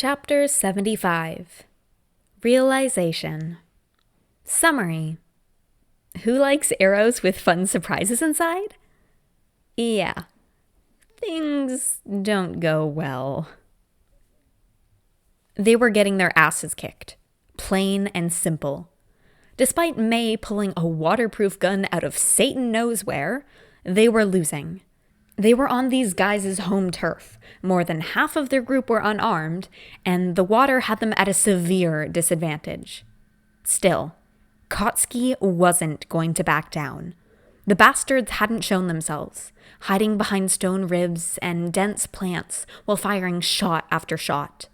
Chapter 75. Realization. Summary. Who likes arrows with fun surprises inside? Yeah. Things don't go well. They were getting their asses kicked. Plain and simple. Despite Mei pulling a waterproof gun out of Satan knows where, they were losing. They were on these guys' home turf. More than half of their group were unarmed, and the water had them at a severe disadvantage. Still, Kotsky wasn't going to back down. The bastards hadn't shown themselves, hiding behind stone ribs and dense plants while firing shot after shot.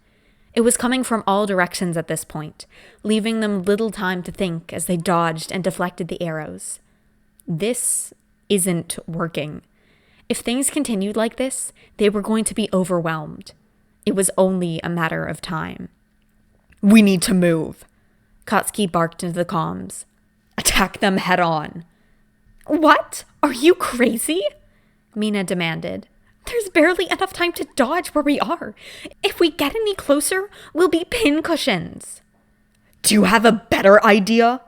It was coming from all directions at this point, leaving them little time to think as they dodged and deflected the arrows. This isn't working. If things continued like this, they were going to be overwhelmed. It was only a matter of time. "We need to move," Kotsky barked into the comms. "Attack them head on." "What? Are you crazy?" Mina demanded. "There's barely enough time to dodge where we are. If we get any closer, we'll be pincushions." "Do you have a better idea?"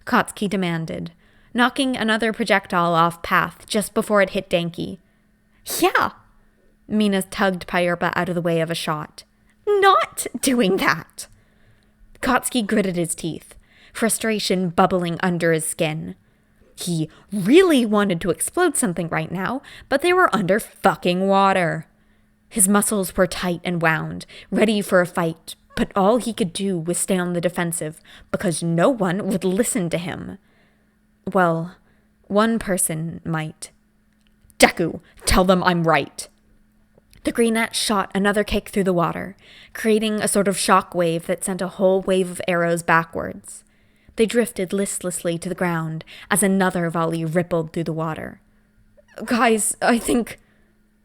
Kotsky demanded, knocking another projectile off path just before it hit Denki. "Yeah." Mina tugged Pyerpa out of the way of a shot. "Not doing that." Kotsky gritted his teeth, frustration bubbling under his skin. He really wanted to explode something right now, but they were under fucking water. His muscles were tight and wound, ready for a fight, but all he could do was stay on the defensive because no one would listen to him. Well, one person might. "Deku, tell them I'm right." The greenette shot another kick through the water, creating a sort of shock wave that sent a whole wave of arrows backwards. They drifted listlessly to the ground as another volley rippled through the water. "Guys, I think..."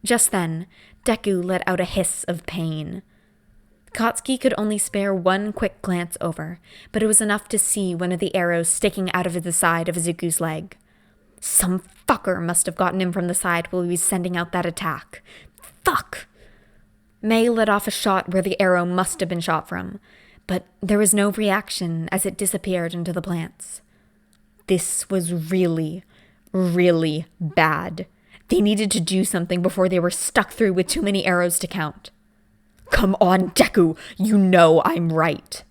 Just then, Deku let out a hiss of pain. Kotsky could only spare one quick glance over, but it was enough to see one of the arrows sticking out of the side of Izuku's leg. Some fucker must have gotten him from the side while he was sending out that attack. Fuck! Mei let off a shot where the arrow must have been shot from, but there was no reaction as it disappeared into the plants. This was really, really bad. They needed to do something before they were stuck through with too many arrows to count. "Come on, Deku, you know I'm right."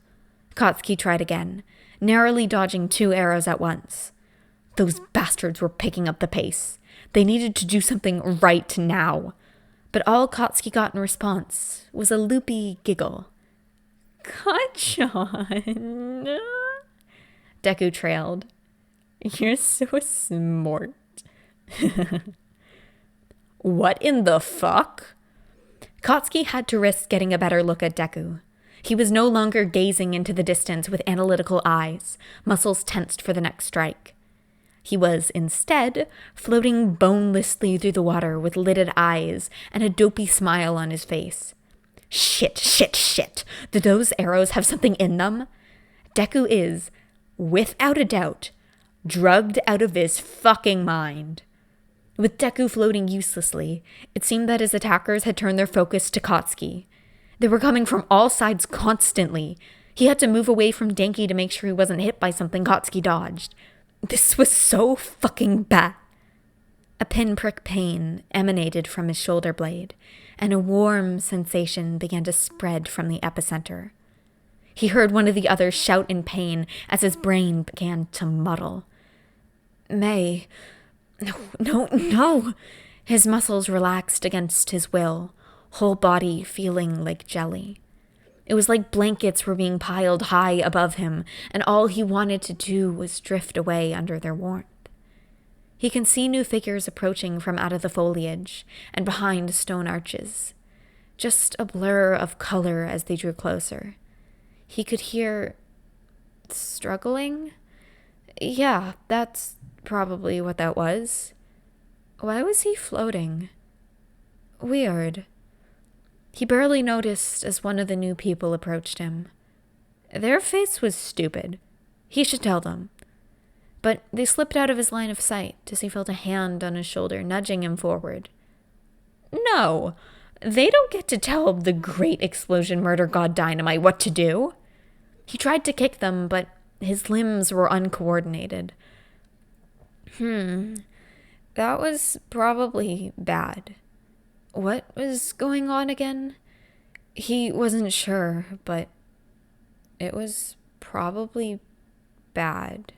Kotsky tried again, narrowly dodging 2 arrows at once. Those bastards were picking up the pace. They needed to do something right now. But all Kotsky got in response was a loopy giggle. "Kachan," Deku trailed. "You're so smart." "What in the fuck?" Kotsky had to risk getting a better look at Deku. He was no longer gazing into the distance with analytical eyes, muscles tensed for the next strike. He was, instead, floating bonelessly through the water with lidded eyes and a dopey smile on his face. Shit. Do those arrows have something in them? Deku is, without a doubt, drugged out of his fucking mind. With Deku floating uselessly, it seemed that his attackers had turned their focus to Kotsky. They were coming from all sides constantly. He had to move away from Denki to make sure he wasn't hit by something Kotsky dodged. This was so fucking bad. A pinprick pain emanated from his shoulder blade, and a warm sensation began to spread from the epicenter. He heard one of the others shout in pain as his brain began to muddle. "Mei... No. His muscles relaxed against his will, whole body feeling like jelly. It was like blankets were being piled high above him, and all he wanted to do was drift away under their warmth. He can see new figures approaching from out of the foliage and behind stone arches. Just a blur of color as they drew closer. He could hear... struggling? Yeah, that's probably what that was. Why was he floating? Weird. He barely noticed as one of the new people approached him. Their face was stupid. He should tell them. But they slipped out of his line of sight as he felt a hand on his shoulder nudging him forward. "No, They don't get to tell the great explosion murder god Dynamite what to do. He tried to kick them, but his limbs were uncoordinated. That was probably bad. What was going on again? He wasn't sure, but it was probably bad.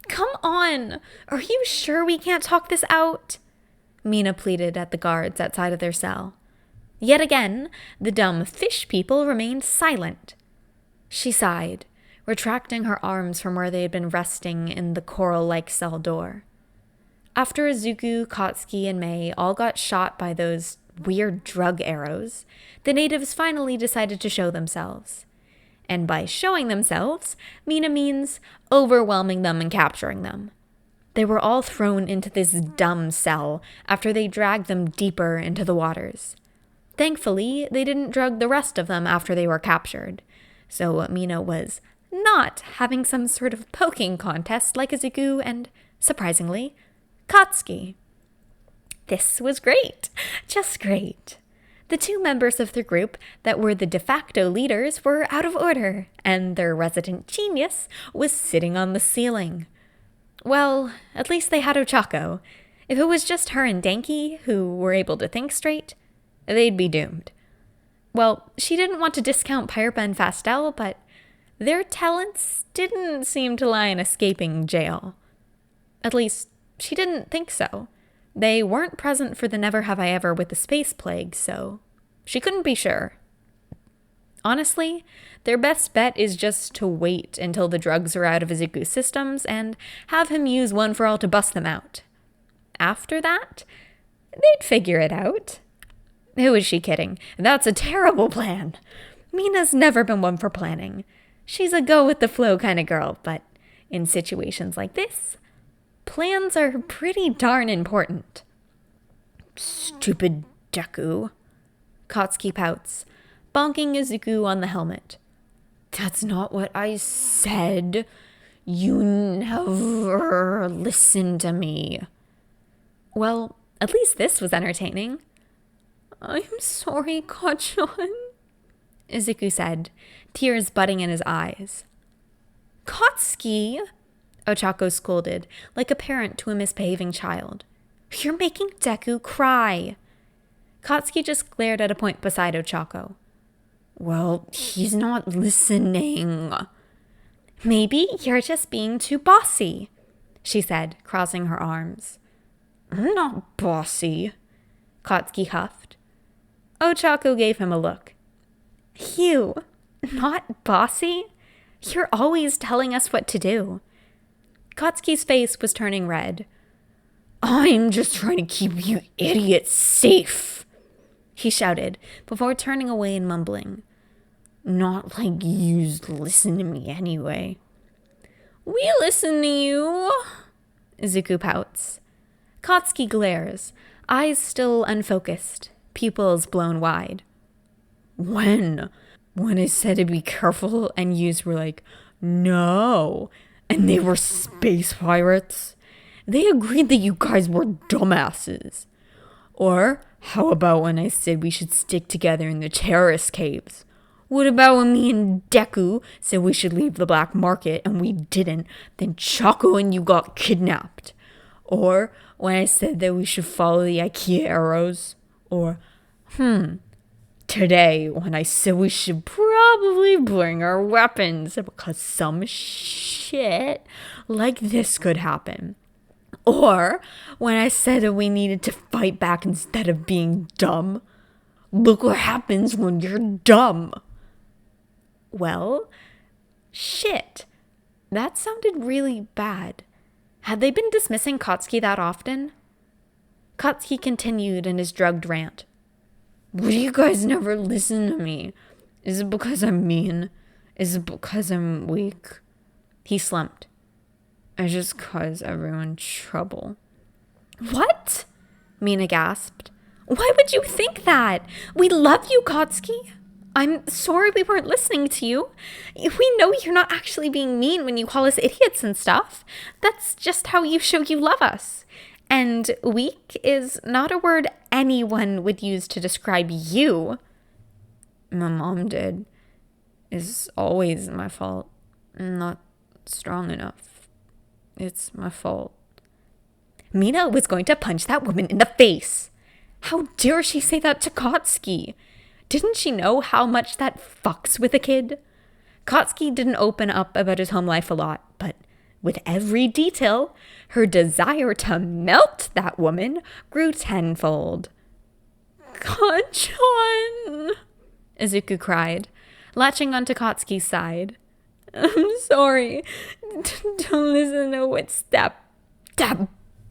Come on! Are you sure we can't talk this out? Mina pleaded at the guards outside of their cell. Yet again, the dumb fish people remained silent. She sighed, retracting her arms from where they had been resting in the coral-like cell door. After Izuku, Katsuki, and Mei all got shot by those weird drug arrows, the natives finally decided to show themselves. And by showing themselves, Mina means overwhelming them and capturing them. They were all thrown into this dumb cell after they dragged them deeper into the waters. Thankfully, they didn't drug the rest of them after they were captured, so Mina was not having some sort of poking contest like Izuku and, surprisingly, Katsuki. This was great, just great. The two members of the group that were the de facto leaders were out of order, and their resident genius was sitting on the ceiling. Well, at least they had Ochako. If it was just her and Denki who were able to think straight, they'd be doomed. Well, she didn't want to discount Pyrepa and Fastel, but their talents didn't seem to lie in escaping jail. At least, she didn't think so. They weren't present for the Never Have I Ever with the space plague, so she couldn't be sure. Honestly, their best bet is just to wait until the drugs are out of Izuku's systems and have him use One for All to bust them out. After that, they'd figure it out. Who is she kidding? That's a terrible plan. Mina's never been one for planning. She's a go-with-the-flow kind of girl, but in situations like this, plans are pretty darn important. Stupid Deku. Katsuki pouts, bonking Izuku on the helmet. That's not what I said. You never listen to me. Well, at least this was entertaining. I'm sorry, Kachan, Izuku said, tears budding in his eyes. Katsuki, Ochako scolded, like a parent to a misbehaving child. You're making Deku cry. Katsuki just glared at a point beside Ochako. Well, he's not listening. Maybe you're just being too bossy, she said, crossing her arms. I'm not bossy, Katsuki huffed. Ochako gave him a look. You, not bossy? You're always telling us what to do. Katsuki's face was turning red. I'm just trying to keep you idiots safe, he shouted before turning away and mumbling. Not like you'd listen to me anyway. We listen to you, Izuku pouts. Katsuki glares, eyes still unfocused, pupils blown wide. When I said to be careful and yous were like, no, and they were space pirates, they agreed that you guys were dumbasses. Or how about when I said we should stick together in the terrorist caves? What about when me and Deku said we should leave the black market and we didn't, then Choco and you got kidnapped? Or when I said that we should follow the IKEA arrows? Or, today when I said we should probably bring our weapons because some shit like this could happen. Or when I said that we needed to fight back instead of being dumb. Look what happens when you're dumb. Well, shit. That sounded really bad. Had they been dismissing Katsuki that often? Katsuki continued in his drugged rant. Why do you guys never listen to me? Is it because I'm mean? Is it because I'm weak? He slumped. I just cause everyone trouble. What? Mina gasped. Why would you think that? We love you, Katsuki. I'm sorry we weren't listening to you. We know you're not actually being mean when you call us idiots and stuff. That's just how you show you love us. And weak is not a word anyone would use to describe you. My mom did. It's always my fault. I'm not strong enough. It's my fault. Mina was going to punch that woman in the face. How dare she say that to Katsuki? Didn't she know how much that fucks with a kid? Katsuki didn't open up about his home life a lot, but with every detail, her desire to melt that woman grew tenfold. Kachan! Izuku cried, latching onto Katsuki's side. I'm sorry. Don't listen to what that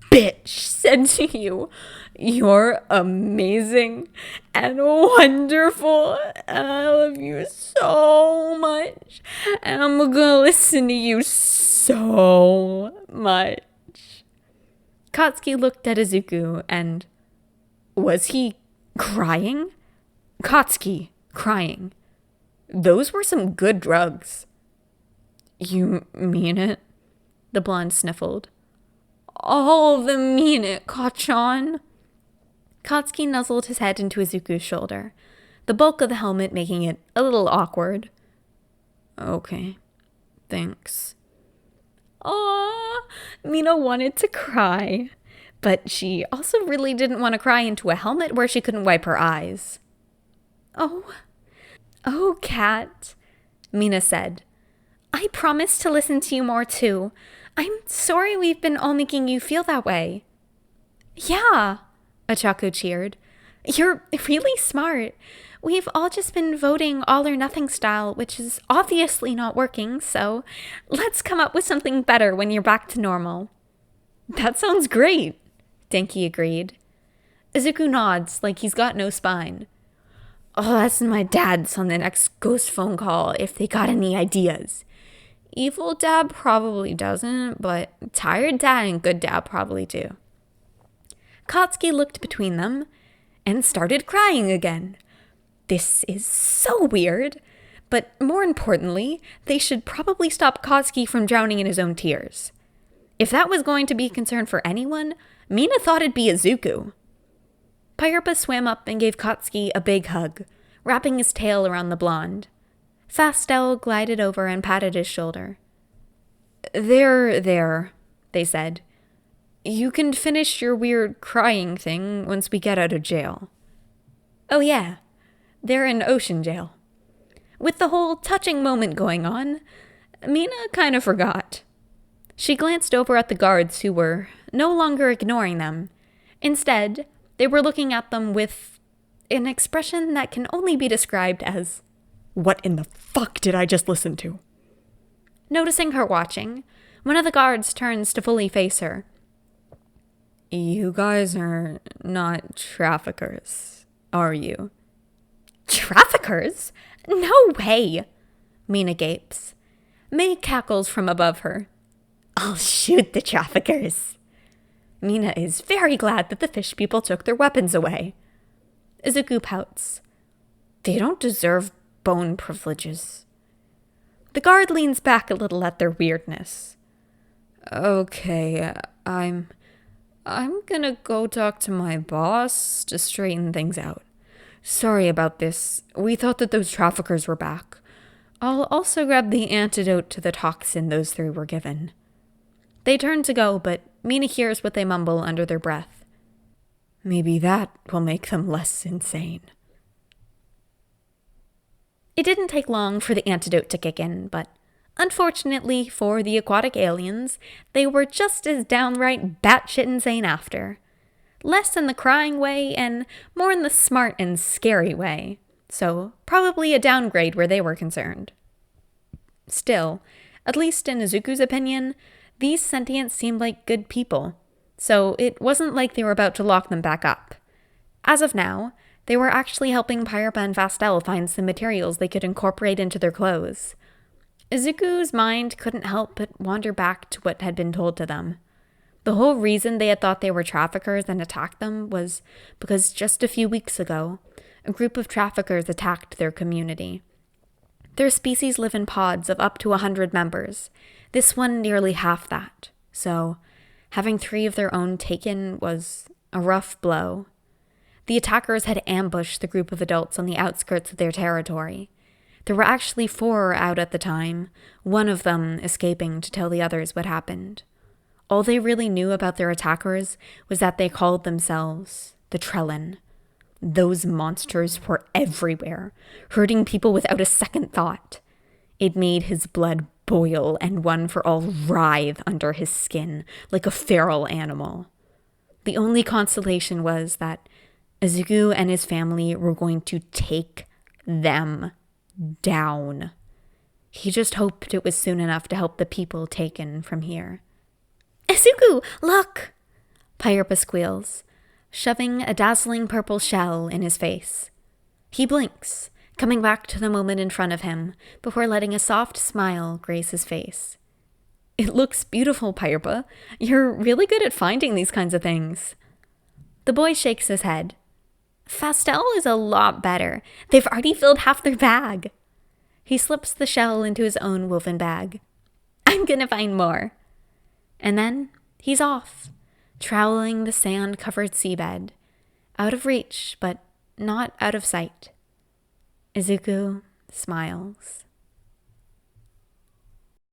bitch said to you. You're amazing and wonderful, and I love you so much, and I'm gonna listen to you so much. Katsuki looked at Izuku and... Was he crying? Katsuki crying. Those were some good drugs. You mean it? The blonde sniffled. All of them mean it, Kachan. Katsuki nuzzled his head into Izuku's shoulder, the bulk of the helmet making it a little awkward. Okay, thanks. Aww, Mina wanted to cry, but she also really didn't want to cry into a helmet where she couldn't wipe her eyes. Oh, Kat, Mina said. I promise to listen to you more too. I'm sorry we've been all making you feel that way. Yeah, Ochako cheered. You're really smart. We've all just been voting all or nothing style, which is obviously not working, so let's come up with something better when you're back to normal. That sounds great, Denki agreed. Izuku nods like he's got no spine. I'll ask my dads on the next ghost phone call if they got any ideas. Evil dad probably doesn't, but tired dad and good dad probably do. Katsuki looked between them and started crying again. This is so weird, but more importantly, they should probably stop Katsuki from drowning in his own tears. If that was going to be a concern for anyone, Mina thought it'd be Izuku. Pyropa swam up and gave Katsuki a big hug, wrapping his tail around the blonde. Fastel glided over and patted his shoulder. There, they said. You can finish your weird crying thing once we get out of jail. Oh yeah, they're in ocean jail. With the whole touching moment going on, Mina kind of forgot. She glanced over at the guards who were no longer ignoring them. Instead, they were looking at them with an expression that can only be described as, "What in the fuck did I just listen to?" Noticing her watching, one of the guards turns to fully face her. You guys are not traffickers, are you? Traffickers? No way! Mina gapes. Mei cackles from above her. I'll shoot the traffickers. Mina is very glad that the fish people took their weapons away. Izuku pouts. They don't deserve bone privileges. The guard leans back a little at their weirdness. Okay, I'm gonna go talk to my boss to straighten things out. Sorry about this. We thought that those traffickers were back. I'll also grab the antidote to the toxin those three were given. They turn to go, but Mina hears what they mumble under their breath. Maybe that will make them less insane. It didn't take long for the antidote to kick in, but unfortunately for the aquatic aliens, they were just as downright batshit insane after. Less in the crying way and more in the smart and scary way, so probably a downgrade where they were concerned. Still, at least in Izuku's opinion, these sentients seemed like good people, so it wasn't like they were about to lock them back up. As of now, they were actually helping Pyropa and Fastel find some materials they could incorporate into their clothes. Izuku's mind couldn't help but wander back to what had been told to them. The whole reason they had thought they were traffickers and attacked them was because just a few weeks ago, a group of traffickers attacked their community. Their species live in pods of up to 100 members, this one nearly half that. So, Having 3 of their own taken was a rough blow. The attackers had ambushed the group of adults on the outskirts of their territory. There were actually 4 out at the time, one of them escaping to tell the others what happened. All they really knew about their attackers was that they called themselves the Trellin. Those monsters were everywhere, hurting people without a second thought. It made his blood boil and one for all writhe under his skin like a feral animal. The only consolation was that Izuku and his family were going to take them down. He just hoped it was soon enough to help the people taken from here. Izuku, look! Pyropa squeals, shoving a dazzling purple shell in his face. He blinks, coming back to the moment in front of him before letting a soft smile grace his face. It looks beautiful, Pyropa. You're really good at finding these kinds of things. The boy shakes his head. Fastel is a lot better. They've already filled half their bag. He slips the shell into his own woven bag. I'm gonna find more. And then he's off, troweling the sand-covered seabed, out of reach, but not out of sight. Izuku smiles.